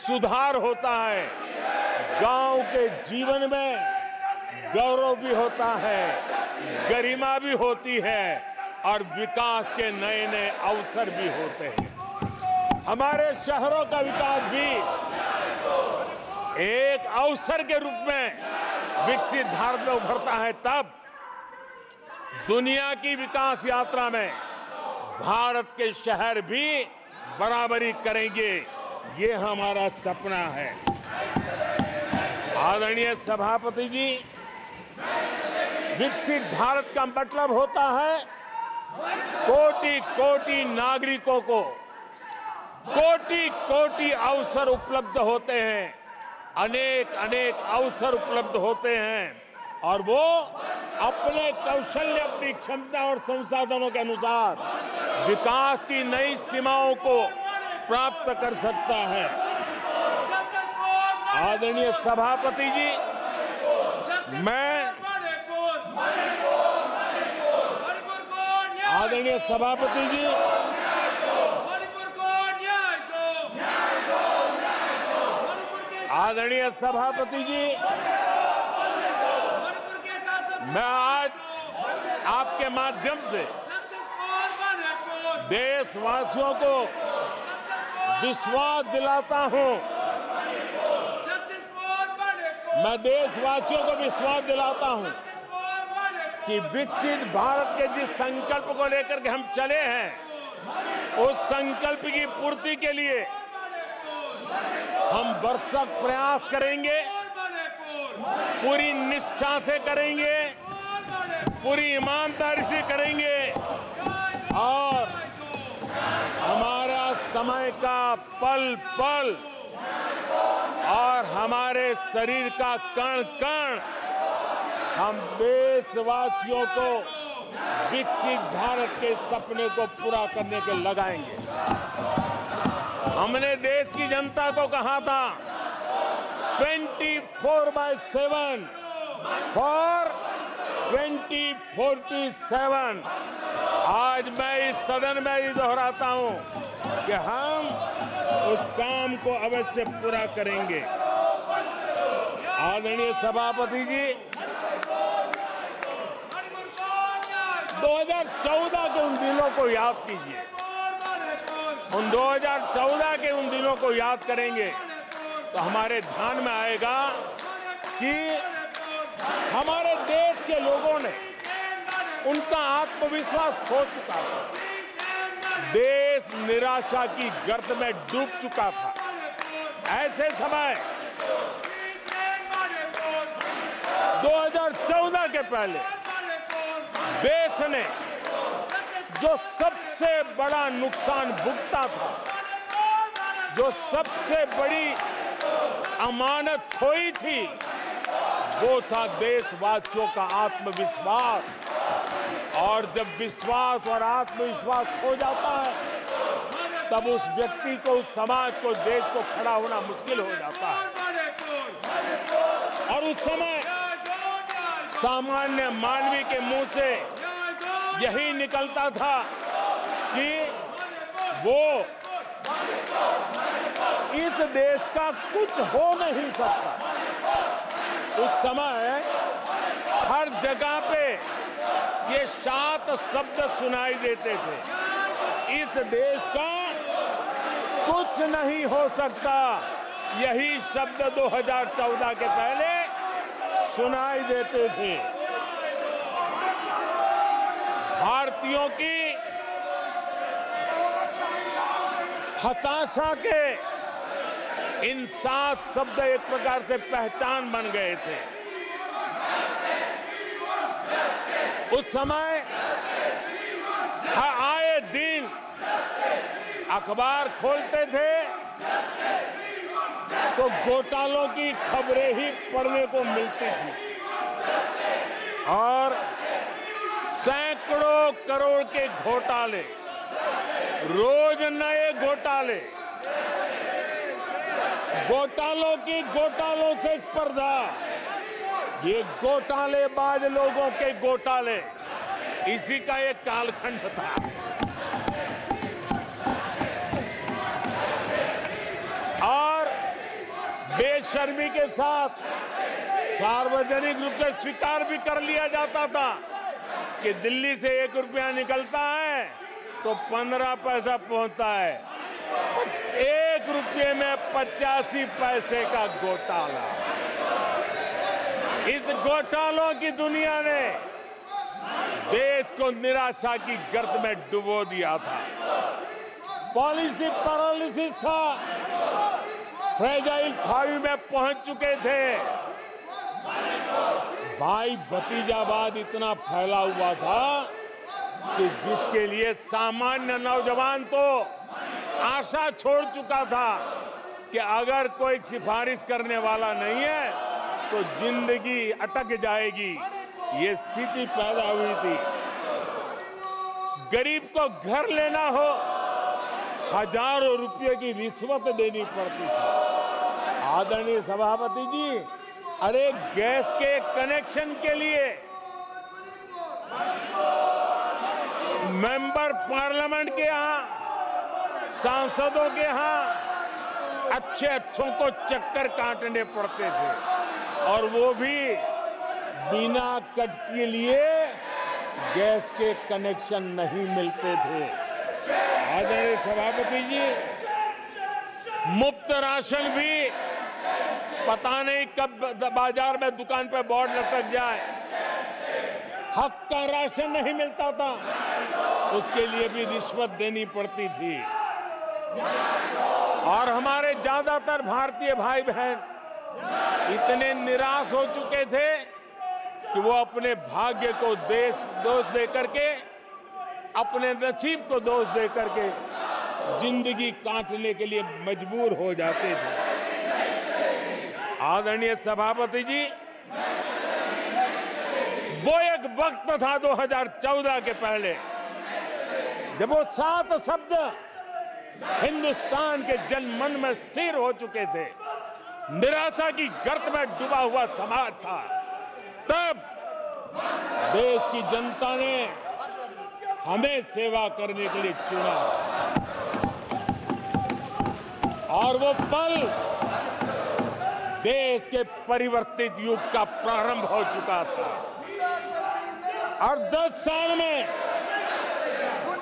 सुधार होता है, गांव के जीवन में गौरव भी होता है, गरिमा भी होती है और विकास के नए नए अवसर भी होते हैं। हमारे शहरों का विकास भी एक अवसर के रूप में विकसित भारत में उभरता है, तब दुनिया की विकास यात्रा में भारत के शहर भी बराबरी करेंगे, ये हमारा सपना है। आदरणीय सभापति जी, विकसित भारत का मतलब होता है कोटि कोटि नागरिकों को कोटि कोटि अवसर उपलब्ध होते हैं, अनेक अनेक अवसर उपलब्ध होते हैं और वो अपने कौशल्य, अपनी क्षमता और संसाधनों के अनुसार विकास की नई सीमाओं को प्राप्त कर सकता है। आदरणीय सभापति जी, आदरणीय सभापति जी, आदरणीय सभापति जी, मैं आज आपके माध्यम से देशवासियों को विश्वास दिलाता हूं, मैं देशवासियों को विश्वास दिलाता हूं कि विकसित भारत के जिस संकल्प को लेकर के हम चले हैं, उस संकल्प की पूर्ति के लिए हम भरसक प्रयास करेंगे, पूरी निष्ठा से करेंगे, पूरी ईमानदारी से करेंगे और हमारा समय का पल पल और हमारे शरीर का कण कण हम देशवासियों को विकसित भारत के सपने को पूरा करने के लगाएंगे। हमने देश की जनता को कहा था 24/7 फॉर 2047। आज मैं इस सदन में ये दोहराता हूं कि हम उस काम को अवश्य पूरा करेंगे। आदरणीय सभापति जी, 2014 के उन दिनों को याद कीजिए। उन 2014 के उन दिनों को याद करेंगे तो हमारे ध्यान में आएगा कि हमारे देश के लोगों ने उनका आत्मविश्वास खो चुका था, देश निराशा की गर्त में डूब चुका था। ऐसे समय 2014 के पहले देश ने जो सबसे बड़ा नुकसान भुगता था, जो सबसे बड़ी अमानत खोई थी, वो था देशवासियों का आत्मविश्वास। और जब विश्वास और आत्मविश्वास खो जाता है, तब उस व्यक्ति को, उस समाज को, देश को खड़ा होना मुश्किल हो जाता है। और उस समय सामान्य मानवी के मुंह से यही निकलता था कि वो इस देश का कुछ हो नहीं सकता। उस समय हर जगह पे ये 7 शब्द सुनाई देते थे, इस देश का कुछ नहीं हो सकता। यही शब्द 2014 के पहले सुनाई देते थे। भारतीयों की हताशा के इन 7 शब्द एक प्रकार से पहचान बन गए थे। उस समय आए दिन अखबार खोलते थे तो घोटालों की खबरें ही पढ़ने को मिलती थी और सैकड़ों करोड़ के घोटाले, रोज नए घोटाले, घोटालों से स्पर्धा, ये घोटालेबाज लोगों के घोटाले, इसी का एक कालखंड था। और बेशर्मी के साथ सार्वजनिक रूप से स्वीकार भी कर लिया जाता था कि दिल्ली से 1 रुपया निकलता है तो 15 पैसा पहुंचता है। 1 रुपये में 85 पैसे का घोटाला। इस घोटालों की दुनिया ने देश को निराशा की गर्त में डुबो दिया था। पॉलिसी पैरालिसिस था, फ्रेजाइल 5 में पहुंच चुके थे। भाई भतीजावाद इतना फैला हुआ था कि जिसके लिए सामान्य नौजवान तो आशा छोड़ चुका था कि अगर कोई सिफारिश करने वाला नहीं है तो जिंदगी अटक जाएगी। ये स्थिति पैदा हुई थी। गरीब को घर लेना हो, हजारों रुपये की रिश्वत देनी पड़ती थी। आदरणीय सभापति जी, अरे गैस के कनेक्शन के लिए मेंबर पार्लियामेंट के यहाँ, सांसदों के यहाँ अच्छों को चक्कर काटने पड़ते थे और वो भी बिना कट के लिए गैस के कनेक्शन नहीं मिलते थे। आदरणीय सभापति जी, मुफ्त राशन भी पता नहीं कब बाजार में दुकान पर बोर्ड लटक जाए, हक का राशन नहीं मिलता था, उसके लिए भी रिश्वत देनी पड़ती थी। और हमारे ज्यादातर भारतीय भाई बहन इतने निराश हो चुके थे कि वो अपने भाग्य को दोष दे करके, अपने नसीब को दोष दे करके जिंदगी काटने के लिए मजबूर हो जाते थे। आदरणीय सभापति जी, वो एक वक्त था 2014 के पहले जब वो 7 शब्द हिंदुस्तान के जनमन में स्थिर हो चुके थे। निराशा की गर्त में डूबा हुआ समाज था। तब देश की जनता ने हमें सेवा करने के लिए चुना और वो पल देश के परिवर्तित युग का प्रारंभ हो चुका था। और 10 साल में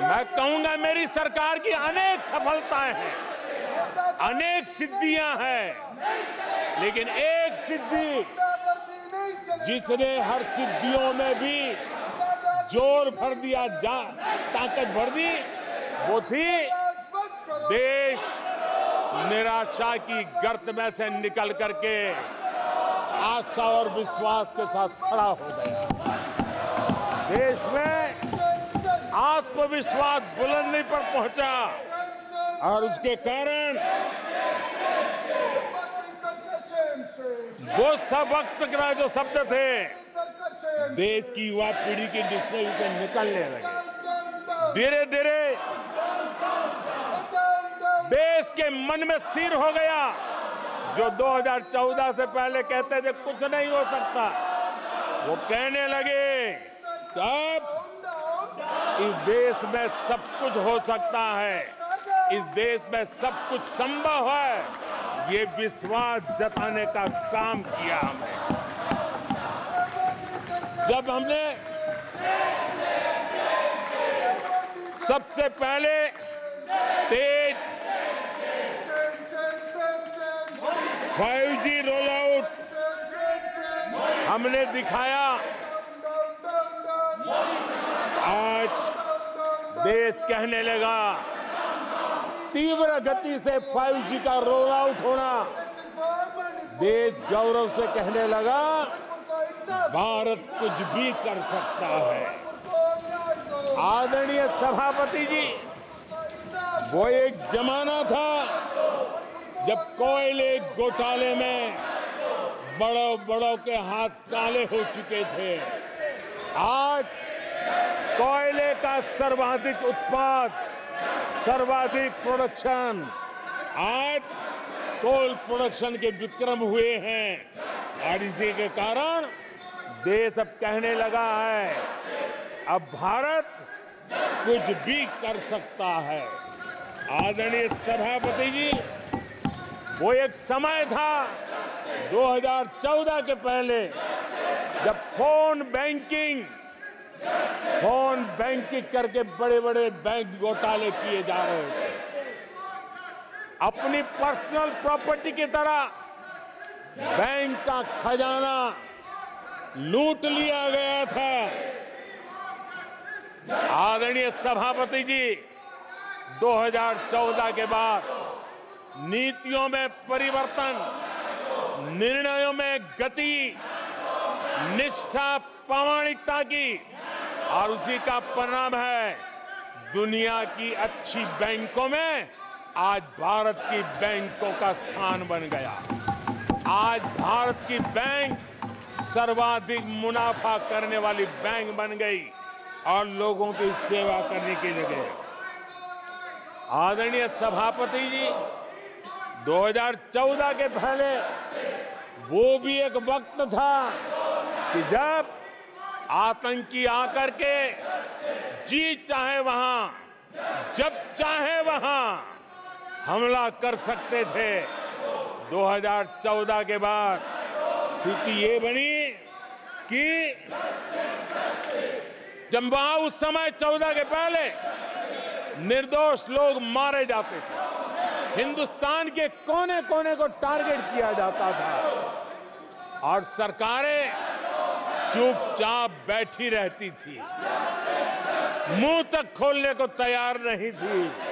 मैं कहूंगा मेरी सरकार की अनेक सफलताएं हैं, अनेक सिद्धियां हैं, लेकिन एक सिद्धि जिसने हर सिद्धियों में भी जोर भर दिया, ताकत भर दी, वो थी देश निराशा की गर्त में से निकल करके आशा और विश्वास के साथ खड़ा हो गया। देश में आत्मविश्वास बुलंदी पर पहुंचा और उसके कारण वो सब वक्त का जो शब्द थे देश की युवा पीढ़ी की डिक्शनरी से निकलने लगे। धीरे धीरे देश के मन में स्थिर हो गया। जो 2014 से पहले कहते थे कुछ नहीं हो सकता, वो कहने लगे अब इस देश में सब कुछ हो सकता है, इस देश में सब कुछ संभव है। ये विश्वास जताने का काम किया हमने। जब हमने सबसे पहले तेज 5G रोल आउट हमने दिखाया, आज देश कहने लगा तीव्र गति से 5G का रोल आउट होना। देश गौरव से कहने लगा भारत कुछ भी कर सकता है। आदरणीय सभापति जी, वो एक जमाना था जब कोयले घोटाले में बड़ों के हाथ काले हो चुके थे। आज कोयले का सर्वाधिक उत्पाद, सर्वाधिक प्रोडक्शन, आज कोल प्रोडक्शन के विक्रम हुए हैं और इसी के कारण देश अब कहने लगा है अब भारत कुछ भी कर सकता है। आदरणीय सभापति जी, वो एक समय था 2014 के पहले जब फोन बैंकिंग करके बड़े-बड़े बैंक घोटाले किए जा रहे थे, अपनी पर्सनल प्रॉपर्टी की तरह बैंक का खजाना लूट लिया गया था। आदरणीय सभापति जी, 2014 के बाद नीतियों में परिवर्तन, निर्णयों में गति, निष्ठा, प्रामाणिकता की, और उसी का परिणाम है दुनिया की अच्छी बैंकों में आज भारत की बैंकों का स्थान बन गया। आज भारत की बैंक सर्वाधिक मुनाफा करने वाली बैंक बन गई और लोगों की सेवा करने के लिए। आदरणीय सभापति जी, 2014 के पहले वो भी एक वक्त था कि जब आतंकी आकर के जी चाहे वहां, जब चाहे वहां हमला कर सकते थे। 2014 के बाद स्थिति ये बनी कि जब वहां उस समय 14 के पहले निर्दोष लोग मारे जाते थे, हिंदुस्तान के कोने कोने को टारगेट किया जाता था और सरकारें चुपचाप बैठी रहती थी, मुंह तक खोलने को तैयार नहीं थी।